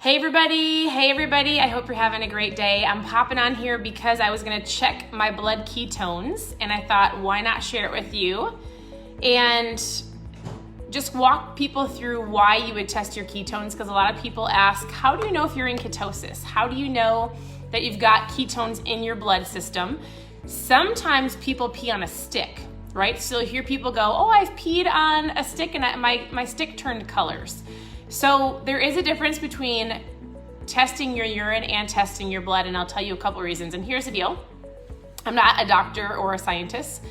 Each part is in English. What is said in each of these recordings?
Hey everybody, I hope you're having a great day. I'm popping on here because I was gonna check my blood ketones and I thought, why not share it with you? And just walk people through why you would test your ketones, because a lot of people ask, how do you know if you're in ketosis? How do you know that you've got ketones in your blood system? Sometimes people pee on a stick, right? So you hear people go, oh, I've peed on a stick and my stick turned colors. So there is a difference between testing your urine and testing your blood, and I'll tell you a couple reasons. And here's the deal. I'm not a doctor or a scientist.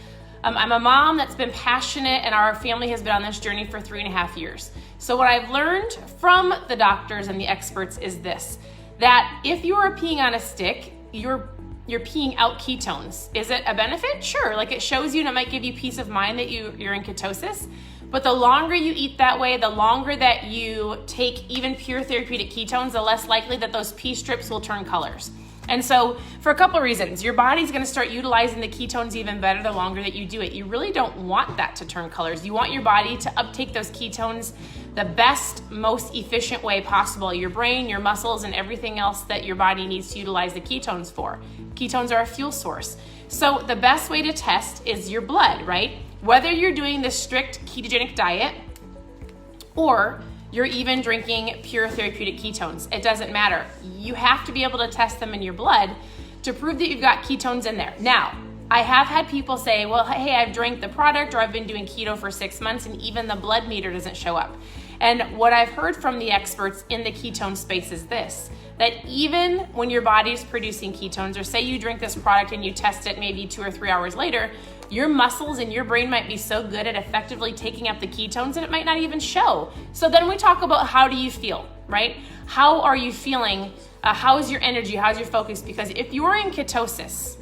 I'm a mom that's been passionate, and our family has been on this journey for 3.5 years. So what I've learned from the doctors and the experts is this, that if you are peeing on a stick, you're peeing out ketones. Is it a benefit? Sure, like it shows you and it might give you peace of mind that you're in ketosis. But the longer you eat that way, the longer that you take even pure therapeutic ketones, the less likely that those pee strips will turn colors. And so for a couple of reasons, your body's gonna start utilizing the ketones even better the longer that you do it. You really don't want that to turn colors. You want your body to uptake those ketones the best, most efficient way possible. Your brain, your muscles, and everything else that your body needs to utilize the ketones for. Ketones are a fuel source. So the best way to test is your blood, right? Whether you're doing the strict ketogenic diet or you're even drinking pure therapeutic ketones, it doesn't matter. You have to be able to test them in your blood to prove that you've got ketones in there. Now, I have had people say, well, hey, I've drank the product or I've been doing keto for 6 months and even the blood meter doesn't show up. And what I've heard from the experts in the ketone space is this, that even when your body's producing ketones, or say you drink this product and you test it maybe 2 or 3 hours later, your muscles and your brain might be so good at effectively taking up the ketones that it might not even show. So then we talk about, how do you feel, right? How are you feeling? How is your energy? How's your focus? Because if you're in ketosis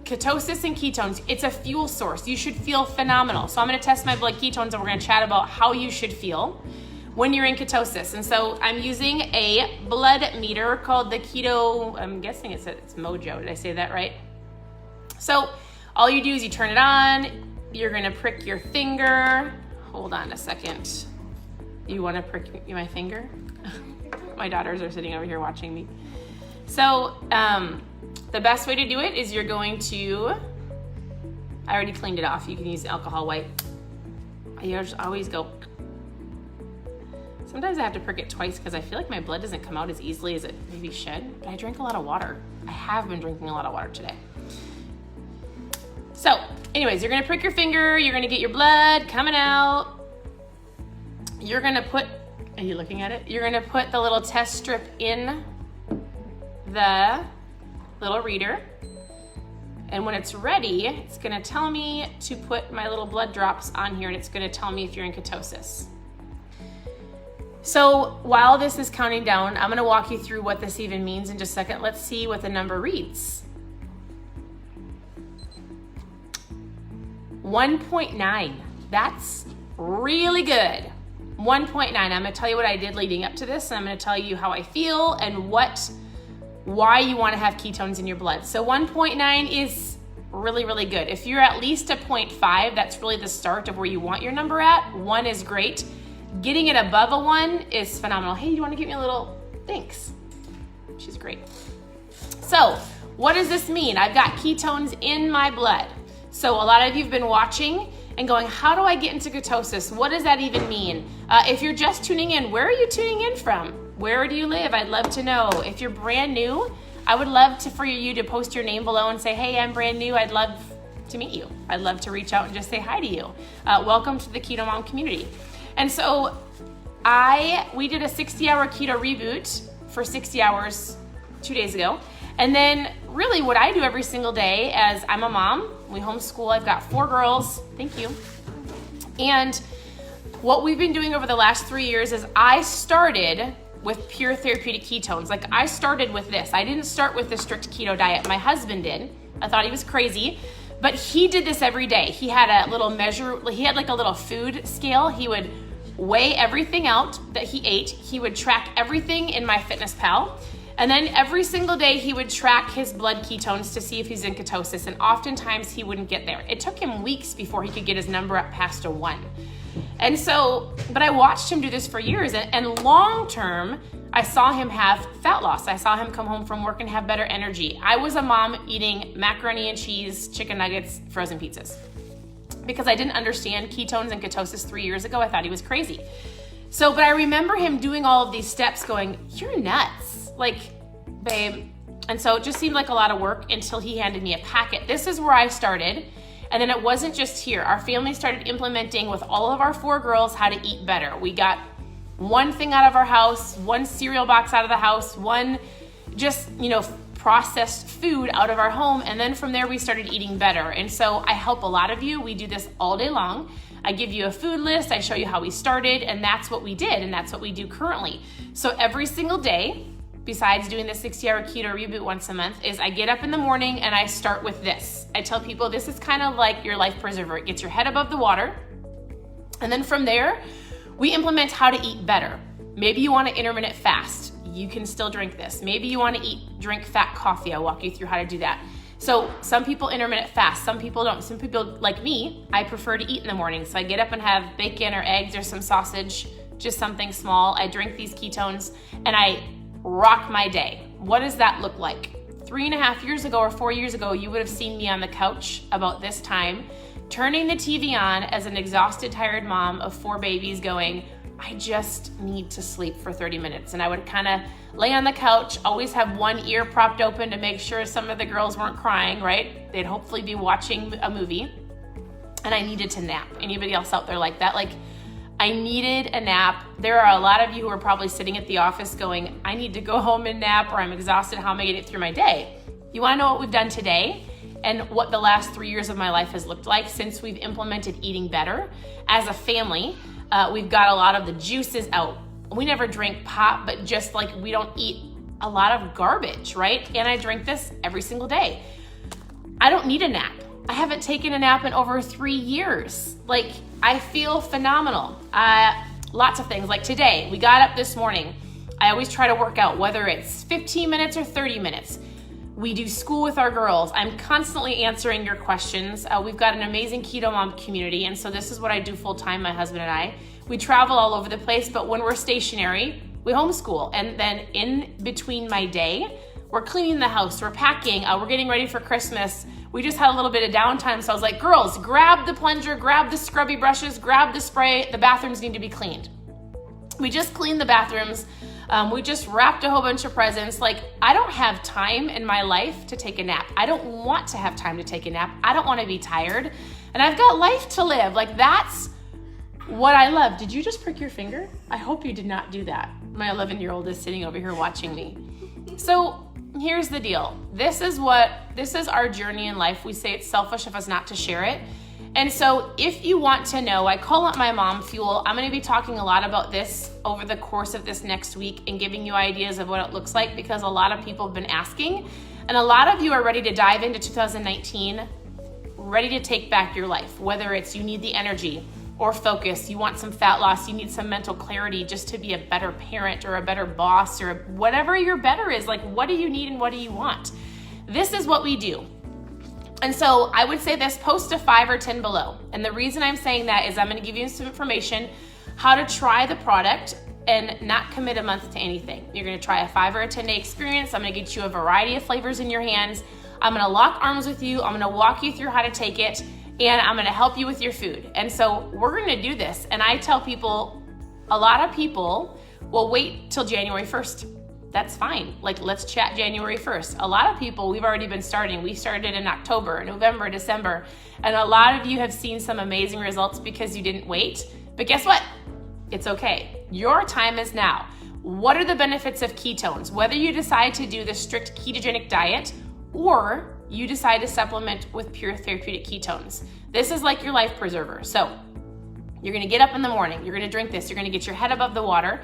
and ketones, it's a fuel source. You should feel phenomenal. So I'm gonna test my blood ketones and we're gonna chat about how you should feel when you're in ketosis. And so I'm using a blood meter called the Keto, I'm guessing it's Mojo. Did I say that right? So all you do is you turn it on, you're gonna prick your finger. Hold on a second. You wanna prick my finger? My daughters are sitting over here watching me. So the best way to do it is you're going to, I already cleaned it off. You can use alcohol wipe. I always go. Sometimes I have to prick it twice because I feel like my blood doesn't come out as easily as it maybe should, but I drink a lot of water. I have been drinking a lot of water today. So anyways, you're gonna prick your finger, you're gonna get your blood coming out. You're gonna put, are you looking at it? You're gonna put the little test strip in the little reader. And when it's ready, it's gonna tell me to put my little blood drops on here and it's gonna tell me if you're in ketosis. So while this is counting down, I'm gonna walk you through what this even means in just a second. Let's see what the number reads. 1.9, that's really good. 1.9, I'm gonna tell you what I did leading up to this, and I'm gonna tell you how I feel and why you wanna have ketones in your blood. So 1.9 is really, really good. If you're at least a 0.5, that's really the start of where you want your number at. 1 is great. Getting it above a 1 is phenomenal. Hey, you wanna give me a little, thanks. She's great. So what does this mean? I've got ketones in my blood. So a lot of you have been watching and going, how do I get into ketosis? What does that even mean? If you're just tuning in, where are you tuning in from? Where do you live? I'd love to know. If you're brand new, I would love for you to post your name below and say, hey, I'm brand new. I'd love to meet you. I'd love to reach out and just say hi to you. Welcome to the KetoMOM community. And so we did a 60-hour keto reboot for 60 hours 2 days ago. And then really what I do every single day, as I'm a mom, we homeschool, I've got 4 girls, thank you. And what we've been doing over the last 3 years is I started with pure therapeutic ketones. Like I started with this. I didn't start with the strict keto diet. My husband did. I thought he was crazy, but he did this every day. He had a little he had like a little food scale. He would weigh everything out that he ate. He would track everything in MyFitnessPal. And then every single day he would track his blood ketones to see if he's in ketosis, and oftentimes he wouldn't get there. It took him weeks before he could get his number up past a 1. And so, but I watched him do this for years, and long term, I saw him have fat loss. I saw him come home from work and have better energy. I was a mom eating macaroni and cheese, chicken nuggets, frozen pizzas. Because I didn't understand ketones and ketosis 3 years ago, I thought he was crazy. But I remember him doing all of these steps going, you're nuts, like, babe. And so it just seemed like a lot of work until he handed me a packet. This is where I started. And then it wasn't just here. Our family started implementing with all of our 4 girls how to eat better. We got one thing out of our house, one cereal box out of the house, one just, processed food out of our home. And then from there, we started eating better. And so I help a lot of you. We do this all day long. I give you a food list. I show you how we started, and that's what we did. And that's what we do currently. So every single day, besides doing the 60-hour keto reboot once a month, is I get up in the morning and I start with this. I tell people this is kind of like your life preserver. It gets your head above the water. And then from there, we implement how to eat better. Maybe you want to intermittent fast. You can still drink this. Maybe you want to drink fat coffee. I'll walk you through how to do that. So some people intermittent fast, some people don't. Some people, like me, I prefer to eat in the morning. So I get up and have bacon or eggs or some sausage, just something small. I drink these ketones and I rock my day. What does that look like? 3.5 years ago or 4 years ago, you would have seen me on the couch about this time, turning the TV on as an exhausted, tired mom of 4 babies going, I just need to sleep for 30 minutes. And I would kind of lay on the couch, always have one ear propped open to make sure some of the girls weren't crying, right? They'd hopefully be watching a movie. And I needed to nap. Anybody else out there like that? Like, I needed a nap. There are a lot of you who are probably sitting at the office going, I need to go home and nap, or I'm exhausted. How am I going to get through my day? You want to know what we've done today and what the last 3 years of my life has looked like since we've implemented eating better as a family? We've got a lot of the juices out. We never drink pop, but just like we don't eat a lot of garbage, right? And I drink this every single day. I don't need a nap. I haven't taken a nap in over 3 years. Like, I feel phenomenal. Lots of things. Like today, we got up this morning. I always try to work out, whether it's 15 minutes or 30 minutes. We do school with our girls. I'm constantly answering your questions. We've got an amazing KetoMOM community, and so this is what I do full time, my husband and I. We travel all over the place, but when we're stationary, we homeschool. And then in between my day, we're cleaning the house, we're packing, we're getting ready for Christmas. We just had a little bit of downtime, so I was like, girls, grab the plunger, grab the scrubby brushes, grab the spray. The bathrooms need to be cleaned. We just cleaned the bathrooms. We just wrapped a whole bunch of presents. Like, I don't have time in my life to take a nap. I don't want to have time to take a nap. I don't want to be tired. And I've got life to live. Like, that's what I love. Did you just prick your finger? I hope you did not do that. My 11-year-old is sitting over here watching me. So here's the deal. This is our journey in life. We say it's selfish of us not to share it. And so if you want to know, I call it my mom fuel. I'm going to be talking a lot about this over the course of this next week and giving you ideas of what it looks like, because a lot of people have been asking, and a lot of you are ready to dive into 2019, ready to take back your life, whether it's you need the energy or focus, you want some fat loss, you need some mental clarity just to be a better parent or a better boss or whatever your better is. Like, what do you need and what do you want? This is what we do. And so I would say this, post a 5 or 10 below. And the reason I'm saying that is I'm going to give you some information how to try the product and not commit a month to anything. You're going to try a 5 or a 10-day experience. I'm going to get you a variety of flavors in your hands. I'm going to lock arms with you. I'm going to walk you through how to take it, and I'm going to help you with your food. And so we're going to do this. And I tell people, a lot of people will wait till January 1st. That's fine. Like, let's chat January 1st. A lot of people, we've already been starting. We started in October, November, December. And a lot of you have seen some amazing results because you didn't wait. But guess what? It's okay. Your time is now. What are the benefits of ketones? Whether you decide to do the strict ketogenic diet or you decide to supplement with pure therapeutic ketones. This is like your life preserver. So you're going to get up in the morning. You're going to drink this. You're going to get your head above the water.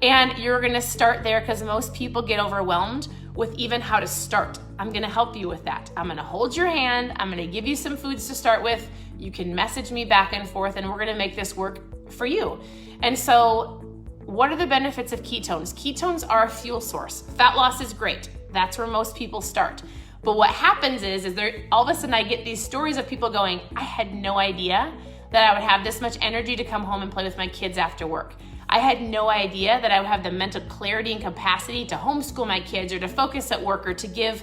And you're going to start there because most people get overwhelmed with even how to start. I'm going to help you with that. I'm going to hold your hand. I'm going to give you some foods to start with. You can message me back and forth, and we're going to make this work for you. And so what are the benefits of ketones? Ketones are a fuel source. Fat loss is great. That's where most people start. But what happens is there, all of a sudden I get these stories of people going, I had no idea that I would have this much energy to come home and play with my kids after work. I had no idea that I would have the mental clarity and capacity to homeschool my kids or to focus at work or to give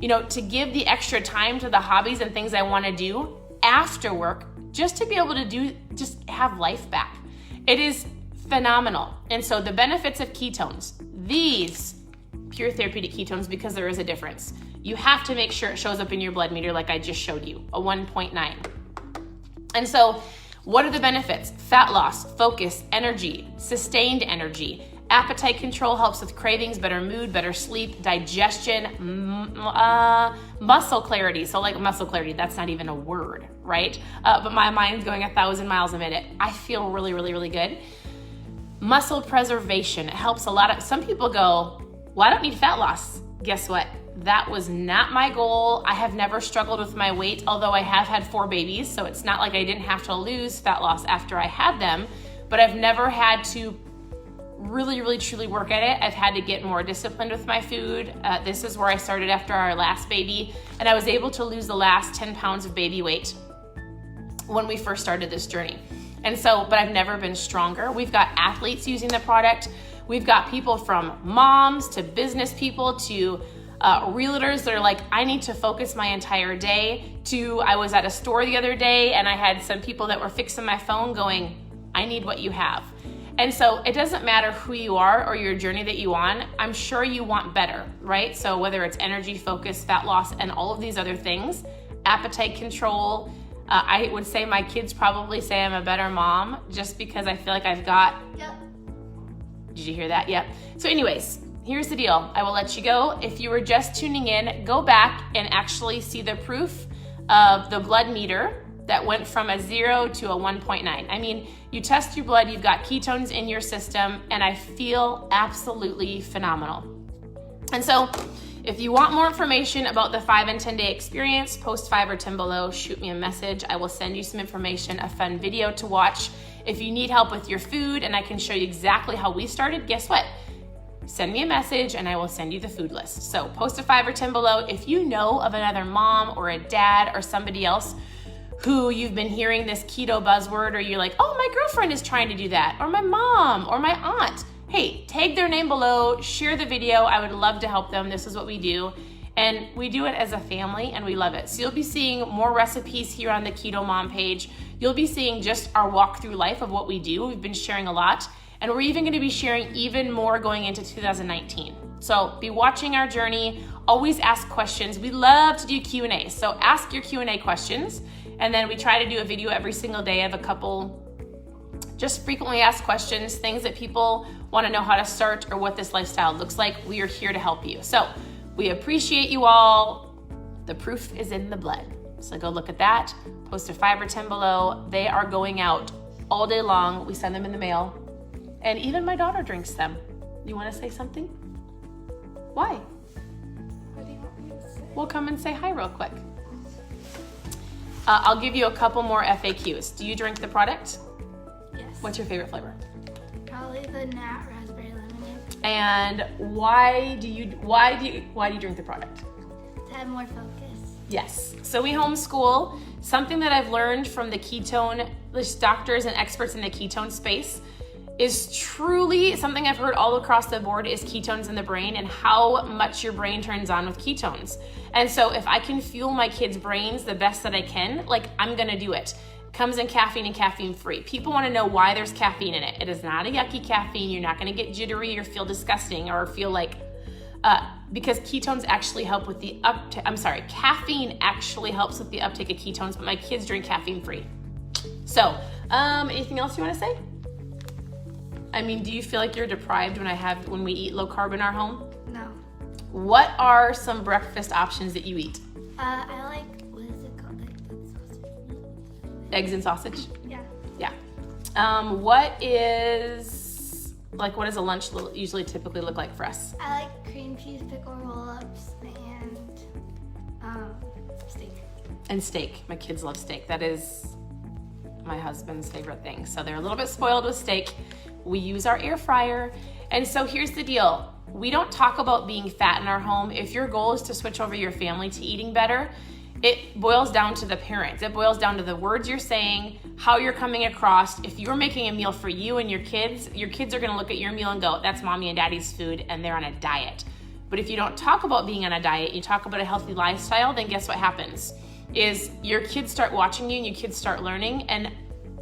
the extra time to the hobbies and things I want to do after work, just to be able to just have life back. It is phenomenal. And so the benefits of ketones, these pure therapeutic ketones, because there is a difference. You have to make sure it shows up in your blood meter like I just showed you, a 1.9. And so what are the benefits? Fat loss, focus, energy, sustained energy. Appetite control helps with cravings, better mood, better sleep, digestion, muscle clarity. So like muscle clarity, that's not even a word, right? But my mind's going 1,000 miles a minute. I feel really, really, really good. Muscle preservation, it helps a lot. Some people go, well, I don't need fat loss. Guess what? That was not my goal. I have never struggled with my weight, although I have had 4 babies. So it's not like I didn't have to lose fat loss after I had them, but I've never had to really, really, truly work at it. I've had to get more disciplined with my food. This is where I started after our last baby, and I was able to lose the last 10 pounds of baby weight when we first started this journey. And so, but I've never been stronger. We've got athletes using the product. We've got people from moms to business people to realtors that are like, I need to focus my entire day, to I was at a store the other day and I had some people that were fixing my phone going, I need what you have. And so it doesn't matter who you are or your journey that you on, I'm sure you want better, right? So whether it's energy, focus, fat loss, and all of these other things, appetite control, I would say my kids probably say I'm a better mom just because I feel like I've got... Yep. Did you hear that? Yep. So anyways, here's the deal. I will let you go. If you were just tuning in, go back and actually see the proof of the blood meter that went from a 0 to a 1.9. I mean, you test your blood, you've got ketones in your system, and I feel absolutely phenomenal. And so if you want more information about the 5 and 10 day experience, post 5 or 10 below, shoot me a message. I will send you some information, a fun video to watch. If you need help with your food and I can show you exactly how we started, guess what? Send me a message and I will send you the food list. So post a 5 or 10 below. If you know of another mom or a dad or somebody else who you've been hearing this keto buzzword, or you're like, oh, my girlfriend is trying to do that, or my mom or my aunt, hey, tag their name below, share the video. I would love to help them. This is what we do. And we do it as a family and we love it. So you'll be seeing more recipes here on the KetoMOM page. You'll be seeing just our walk through life of what we do. We've been sharing a lot, and we're even gonna be sharing even more going into 2019. So be watching our journey, always ask questions. We love to do Q&A, so ask your Q&A questions. And then we try to do a video every single day of a couple just frequently asked questions, things that people wanna know how to start or what this lifestyle looks like. We are here to help you. So we appreciate you all. The proof is in the blood. So go look at that, post a 5 or 10 below. They are going out all day long. We send them in the mail. And even my daughter drinks them. You wanna say something? Why? What do you want me to say? We'll come and say hi real quick. I'll give you a couple more FAQs. Do you drink the product? Yes. What's your favorite flavor? Probably the nat raspberry lemonade. And why do you drink the product? To have more focus. Yes. So we homeschool. Something that I've learned from the ketone, doctors and experts in the ketone space, is truly something I've heard all across the board is ketones in the brain and how much your brain turns on with ketones. And so if I can fuel my kids' brains the best that I can, like I'm gonna do it. Comes in caffeine and caffeine free. People wanna know why there's caffeine in it. It is not a yucky caffeine. You're not gonna get jittery or feel disgusting or feel like, because ketones actually help with the uptake, caffeine actually helps with the uptake of ketones, but my kids drink caffeine free. So, anything else you wanna say? I mean, do you feel like you're deprived when we eat low carb in our home? No. What are some breakfast options that you eat? I like, what is it called? Like the sausage. Eggs and sausage? Yeah. Yeah. What does a lunch usually typically look like for us? I like cream cheese pickle roll-ups and steak. And steak. My kids love steak. That is my husband's favorite thing. So they're a little bit spoiled with steak. We use our air fryer. And so here's the deal. We don't talk about being fat in our home. If your goal is to switch over your family to eating better, it boils down to the parents. It boils down to the words you're saying, how you're coming across. If you're making a meal for you and your kids are gonna look at your meal and go, that's mommy and daddy's food and they're on a diet. But if you don't talk about being on a diet, you talk about a healthy lifestyle, then guess what happens? Is your kids start watching you and your kids start learning. And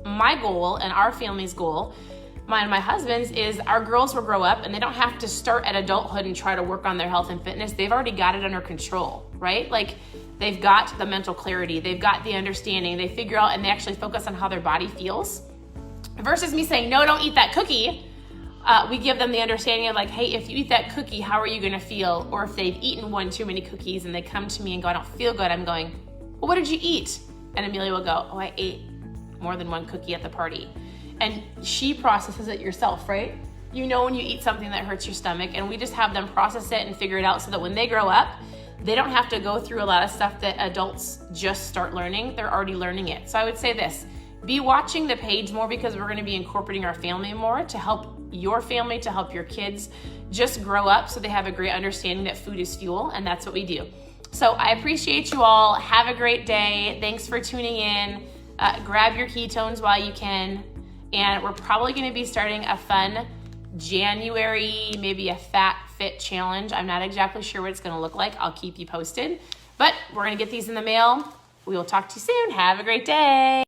my goal and our family's goal, mine and my husband's, is our girls will grow up and they don't have to start at adulthood and try to work on their health and fitness. They've already got it under control, right? Like they've got the mental clarity, they've got the understanding, they figure out and they actually focus on how their body feels. Versus me saying, no, don't eat that cookie. We give them the understanding of like, hey, if you eat that cookie, how are you gonna feel? Or if they've eaten one too many cookies and they come to me and go, I don't feel good, I'm going, well, what did you eat? And Amelia will go, oh, I ate more than one cookie at the party. And she processes it yourself, right? You know when you eat something that hurts your stomach, and we just have them process it and figure it out so that when they grow up, they don't have to go through a lot of stuff that adults just start learning. They're already learning it. So I would say this, be watching the page more because we're gonna be incorporating our family more to help your family, to help your kids just grow up so they have a great understanding that food is fuel, and that's what we do. So I appreciate you all. Have a great day. Thanks for tuning in. Grab your ketones while you can. And we're probably gonna be starting a fun January, maybe a fat fit challenge. I'm not exactly sure what it's gonna look like. I'll keep you posted. But we're gonna get these in the mail. We will talk to you soon. Have a great day.